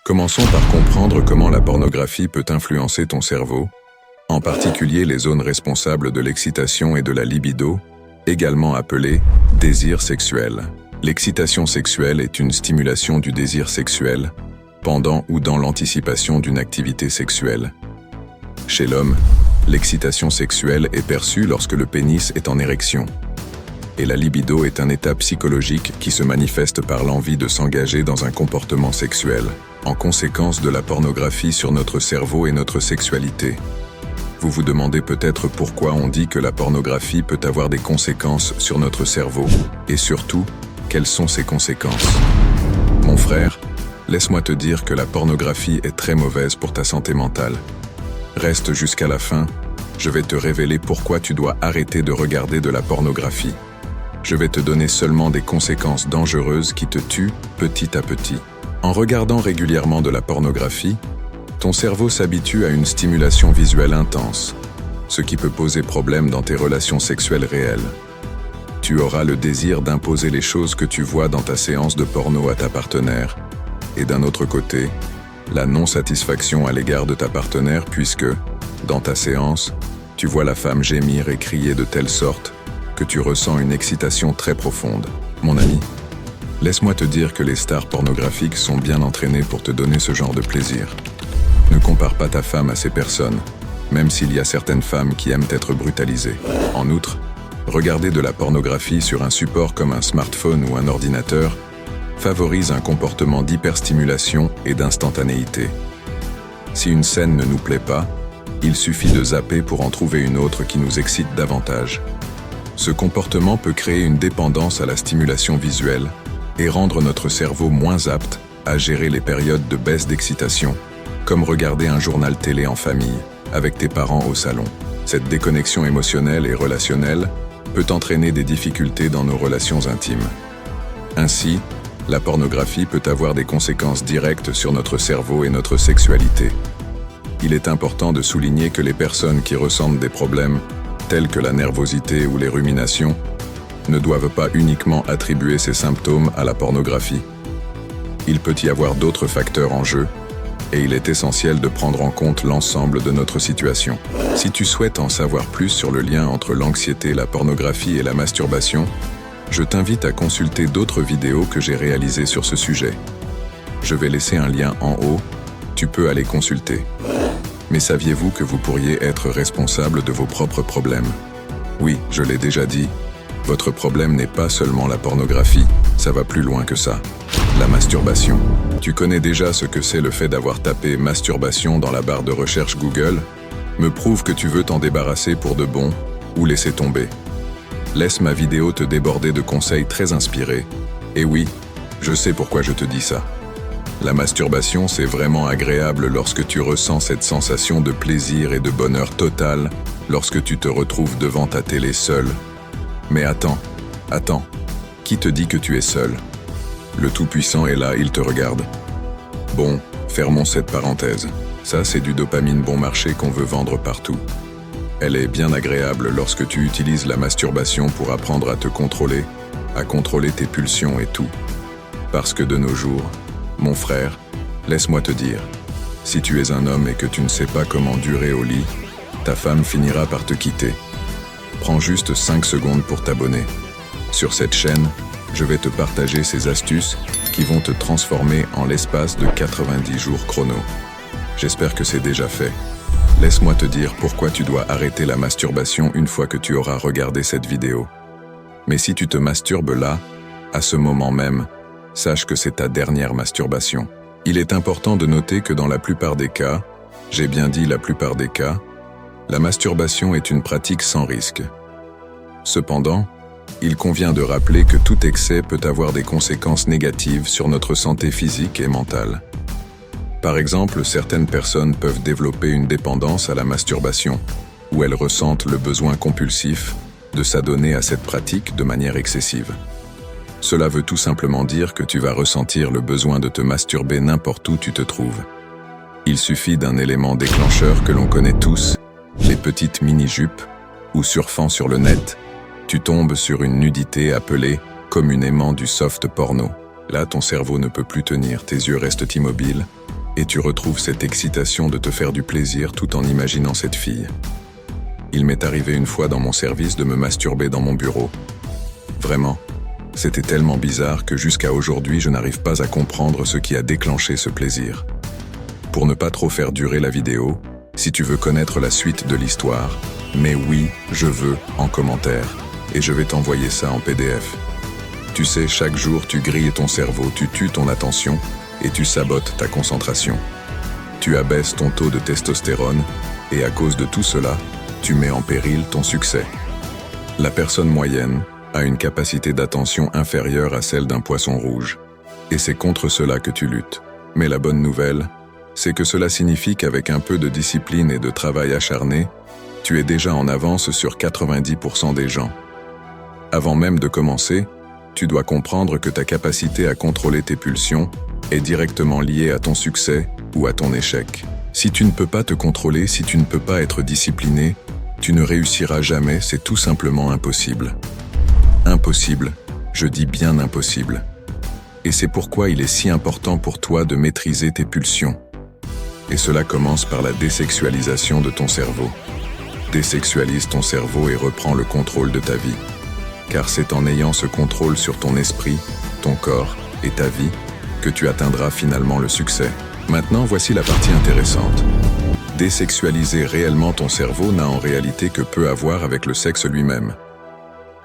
Commençons par comprendre comment la pornographie peut influencer ton cerveau, en particulier les zones responsables de l'excitation et de la libido, également appelées désir sexuel. L'excitation sexuelle est une stimulation du désir sexuel, pendant ou dans l'anticipation d'une activité sexuelle. Chez l'homme, l'excitation sexuelle est perçue lorsque le pénis est en érection. Et la libido est un état psychologique qui se manifeste par l'envie de s'engager dans un comportement sexuel, en conséquence de la pornographie sur notre cerveau et notre sexualité. Vous vous demandez peut-être pourquoi on dit que la pornographie peut avoir des conséquences sur notre cerveau, et surtout, quelles sont ces conséquences? Mon frère, laisse-moi te dire que la pornographie est très mauvaise pour ta santé mentale. Reste jusqu'à la fin, je vais te révéler pourquoi tu dois arrêter de regarder de la pornographie. Je vais te donner seulement des conséquences dangereuses qui te tuent petit à petit. En regardant régulièrement de la pornographie, ton cerveau s'habitue à une stimulation visuelle intense, ce qui peut poser problème dans tes relations sexuelles réelles. Tu auras le désir d'imposer les choses que tu vois dans ta séance de porno à ta partenaire, et d'un autre côté, la non-satisfaction à l'égard de ta partenaire puisque, dans ta séance, tu vois la femme gémir et crier de telle sorte que tu ressens une excitation très profonde. Mon ami, laisse-moi te dire que les stars pornographiques sont bien entraînées pour te donner ce genre de plaisir. Ne compare pas ta femme à ces personnes, même s'il y a certaines femmes qui aiment être brutalisées. En outre, regarder de la pornographie sur un support comme un smartphone ou un ordinateur favorise un comportement d'hyperstimulation et d'instantanéité. Si une scène ne nous plaît pas, il suffit de zapper pour en trouver une autre qui nous excite davantage. Ce comportement peut créer une dépendance à la stimulation visuelle et rendre notre cerveau moins apte à gérer les périodes de baisse d'excitation, comme regarder un journal télé en famille, avec tes parents au salon. Cette déconnexion émotionnelle et relationnelle peut entraîner des difficultés dans nos relations intimes. Ainsi, la pornographie peut avoir des conséquences directes sur notre cerveau et notre sexualité. Il est important de souligner que les personnes qui ressentent des problèmes tels que la nervosité ou les ruminations, ne doivent pas uniquement attribuer ces symptômes à la pornographie. Il peut y avoir d'autres facteurs en jeu, et il est essentiel de prendre en compte l'ensemble de notre situation. Si tu souhaites en savoir plus sur le lien entre l'anxiété, la pornographie et la masturbation, je t'invite à consulter d'autres vidéos que j'ai réalisées sur ce sujet. Je vais laisser un lien en haut, tu peux aller consulter. Mais saviez-vous que vous pourriez être responsable de vos propres problèmes? Oui, je l'ai déjà dit, votre problème n'est pas seulement la pornographie, ça va plus loin que ça. La masturbation. Tu connais déjà ce que c'est le fait d'avoir tapé « masturbation » dans la barre de recherche Google? Me prouve que tu veux t'en débarrasser pour de bon, ou laisser tomber. Laisse ma vidéo te déborder de conseils très inspirés. Et oui, je sais pourquoi je te dis ça. La masturbation, c'est vraiment agréable lorsque tu ressens cette sensation de plaisir et de bonheur total lorsque tu te retrouves devant ta télé seul. Mais attends, qui te dit que tu es seul? Le Tout-Puissant est là, il te regarde. Bon, fermons cette parenthèse. Ça, c'est du dopamine bon marché qu'on veut vendre partout. Elle est bien agréable lorsque tu utilises la masturbation pour apprendre à te contrôler, à contrôler tes pulsions et tout. Parce que de nos jours, mon frère, laisse-moi te dire, si tu es un homme et que tu ne sais pas comment durer au lit, ta femme finira par te quitter. Prends juste 5 secondes pour t'abonner. Sur cette chaîne, je vais te partager ces astuces qui vont te transformer en l'espace de 90 jours chrono. J'espère que c'est déjà fait. Laisse-moi te dire pourquoi tu dois arrêter la masturbation une fois que tu auras regardé cette vidéo. Mais si tu te masturbes là, à ce moment même, sache que c'est ta dernière masturbation. Il est important de noter que dans la plupart des cas, j'ai bien dit la plupart des cas, la masturbation est une pratique sans risque. Cependant, il convient de rappeler que tout excès peut avoir des conséquences négatives sur notre santé physique et mentale. Par exemple, certaines personnes peuvent développer une dépendance à la masturbation, où elles ressentent le besoin compulsif de s'adonner à cette pratique de manière excessive. Cela veut tout simplement dire que tu vas ressentir le besoin de te masturber n'importe où tu te trouves. Il suffit d'un élément déclencheur que l'on connaît tous, les petites mini-jupes, ou surfant sur le net, tu tombes sur une nudité appelée communément du soft porno. Là, ton cerveau ne peut plus tenir, tes yeux restent immobiles, Et tu retrouves cette excitation de te faire du plaisir tout en imaginant cette fille. Il m'est arrivé une fois dans mon service de me masturber dans mon bureau. Vraiment, c'était tellement bizarre que jusqu'à aujourd'hui je n'arrive pas à comprendre ce qui a déclenché ce plaisir. Pour ne pas trop faire durer la vidéo, si tu veux connaître la suite de l'histoire, mets oui, je veux en commentaire, et je vais t'envoyer ça en PDF. Tu sais, chaque jour tu grilles ton cerveau, tu tues ton attention, et tu sabotes ta concentration. Tu abaisses ton taux de testostérone, et à cause de tout cela, tu mets en péril ton succès. La personne moyenne a une capacité d'attention inférieure à celle d'un poisson rouge, et c'est contre cela que tu luttes. Mais la bonne nouvelle, c'est que cela signifie qu'avec un peu de discipline et de travail acharné, tu es déjà en avance sur 90% des gens. Avant même de commencer, tu dois comprendre que ta capacité à contrôler tes pulsions est directement liée à ton succès ou à ton échec. Si tu ne peux pas te contrôler, si tu ne peux pas être discipliné, tu ne réussiras jamais, c'est tout simplement impossible. Impossible, je dis bien impossible. Et c'est pourquoi il est si important pour toi de maîtriser tes pulsions. Et cela commence par la désexualisation de ton cerveau. Désexualise ton cerveau et reprends le contrôle de ta vie. Car c'est en ayant ce contrôle sur ton esprit, ton corps et ta vie que tu atteindras finalement le succès. Maintenant, voici la partie intéressante. Désexualiser réellement ton cerveau n'a en réalité que peu à voir avec le sexe lui-même.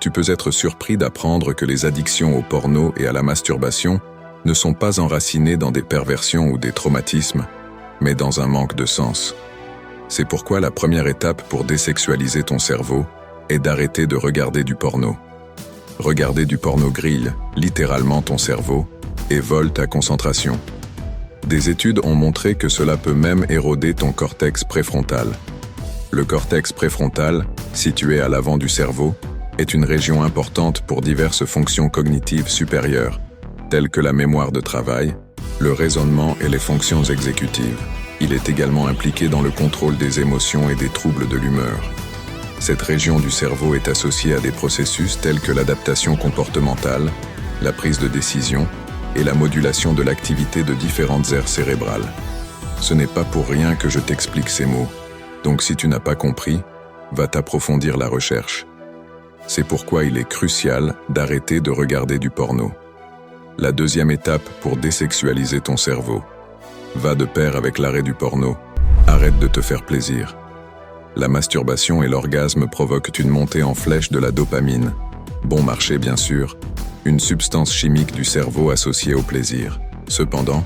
Tu peux être surpris d'apprendre que les addictions au porno et à la masturbation ne sont pas enracinées dans des perversions ou des traumatismes, mais dans un manque de sens. C'est pourquoi la première étape pour désexualiser ton cerveau est d'arrêter de regarder du porno. Regarder du porno grille littéralement ton cerveau et vole ta concentration. Des études ont montré que cela peut même éroder ton cortex préfrontal. Le cortex préfrontal, situé à l'avant du cerveau, est une région importante pour diverses fonctions cognitives supérieures, telles que la mémoire de travail, le raisonnement et les fonctions exécutives. Il est également impliqué dans le contrôle des émotions et des troubles de l'humeur. Cette région du cerveau est associée à des processus tels que l'adaptation comportementale, la prise de décision et la modulation de l'activité de différentes aires cérébrales. Ce n'est pas pour rien que je t'explique ces mots. Donc si tu n'as pas compris, va t'approfondir la recherche. C'est pourquoi il est crucial d'arrêter de regarder du porno. La deuxième étape pour désexualiser ton cerveau va de pair avec l'arrêt du porno. Arrête de te faire plaisir. La masturbation et l'orgasme provoquent une montée en flèche de la dopamine. Bon marché bien sûr, une substance chimique du cerveau associée au plaisir. Cependant,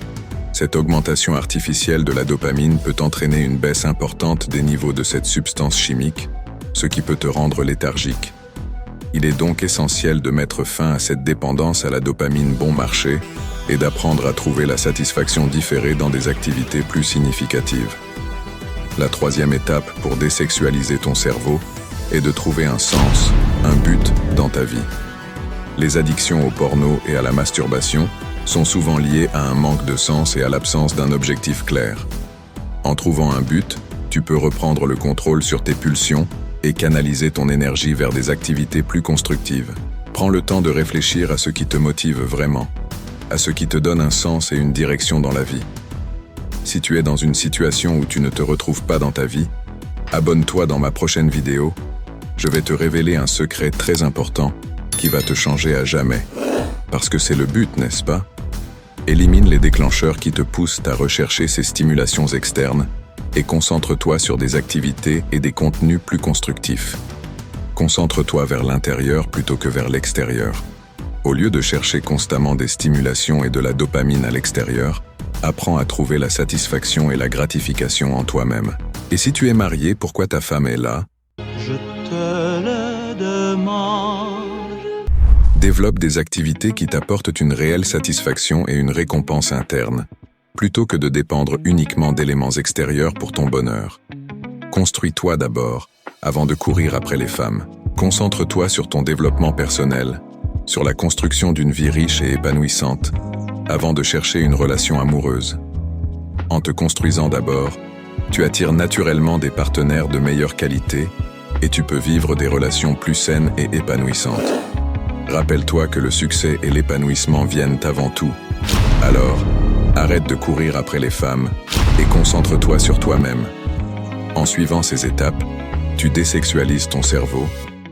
cette augmentation artificielle de la dopamine peut entraîner une baisse importante des niveaux de cette substance chimique, ce qui peut te rendre léthargique. Il est donc essentiel de mettre fin à cette dépendance à la dopamine bon marché et d'apprendre à trouver la satisfaction différée dans des activités plus significatives. La troisième étape pour désexualiser ton cerveau est de trouver un sens, un but dans ta vie. Les addictions au porno et à la masturbation sont souvent liées à un manque de sens et à l'absence d'un objectif clair. En trouvant un but, tu peux reprendre le contrôle sur tes pulsions et canaliser ton énergie vers des activités plus constructives. Prends le temps de réfléchir à ce qui te motive vraiment, à ce qui te donne un sens et une direction dans la vie. Si tu es dans une situation où tu ne te retrouves pas dans ta vie, abonne-toi dans ma prochaine vidéo. Je vais te révéler un secret très important qui va te changer à jamais. Parce que c'est le but, n'est-ce pas? Élimine les déclencheurs qui te poussent à rechercher ces stimulations externes et concentre-toi sur des activités et des contenus plus constructifs. Concentre-toi vers l'intérieur plutôt que vers l'extérieur. Au lieu de chercher constamment des stimulations et de la dopamine à l'extérieur, apprends à trouver la satisfaction et la gratification en toi-même. Et si tu es marié, pourquoi ta femme est là? Je te le demande. Développe des activités qui t'apportent une réelle satisfaction et une récompense interne, plutôt que de dépendre uniquement d'éléments extérieurs pour ton bonheur. Construis-toi d'abord, avant de courir après les femmes. Concentre-toi sur ton développement personnel, sur la construction d'une vie riche et épanouissante, avant de chercher une relation amoureuse. En te construisant d'abord, tu attires naturellement des partenaires de meilleure qualité et tu peux vivre des relations plus saines et épanouissantes. Rappelle-toi que le succès et l'épanouissement viennent avant tout. Alors, Arrête de courir après les femmes et concentre-toi sur toi-même. En suivant ces étapes, tu désexualises ton cerveau,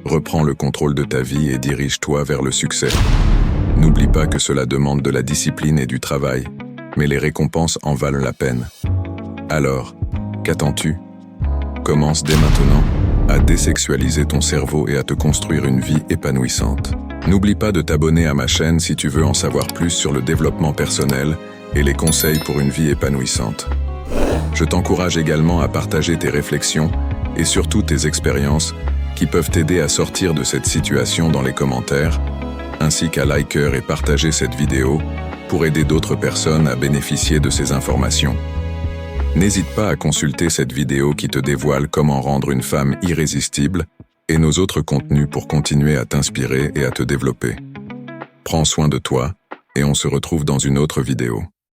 reprends le contrôle de ta vie et dirige-toi vers le succès. N'oublie pas que cela demande de la discipline et du travail, mais les récompenses en valent la peine. Alors, qu'attends-tu? Commence dès maintenant à désexualiser ton cerveau et à te construire une vie épanouissante. N'oublie pas de t'abonner à ma chaîne si tu veux en savoir plus sur le développement personnel et les conseils pour une vie épanouissante. Je t'encourage également à partager tes réflexions et surtout tes expériences qui peuvent t'aider à sortir de cette situation dans les commentaires, ainsi qu'à liker et partager cette vidéo pour aider d'autres personnes à bénéficier de ces informations. N'hésite pas à consulter cette vidéo qui te dévoile comment rendre une femme irrésistible et nos autres contenus pour continuer à t'inspirer et à te développer. Prends soin de toi et on se retrouve dans une autre vidéo.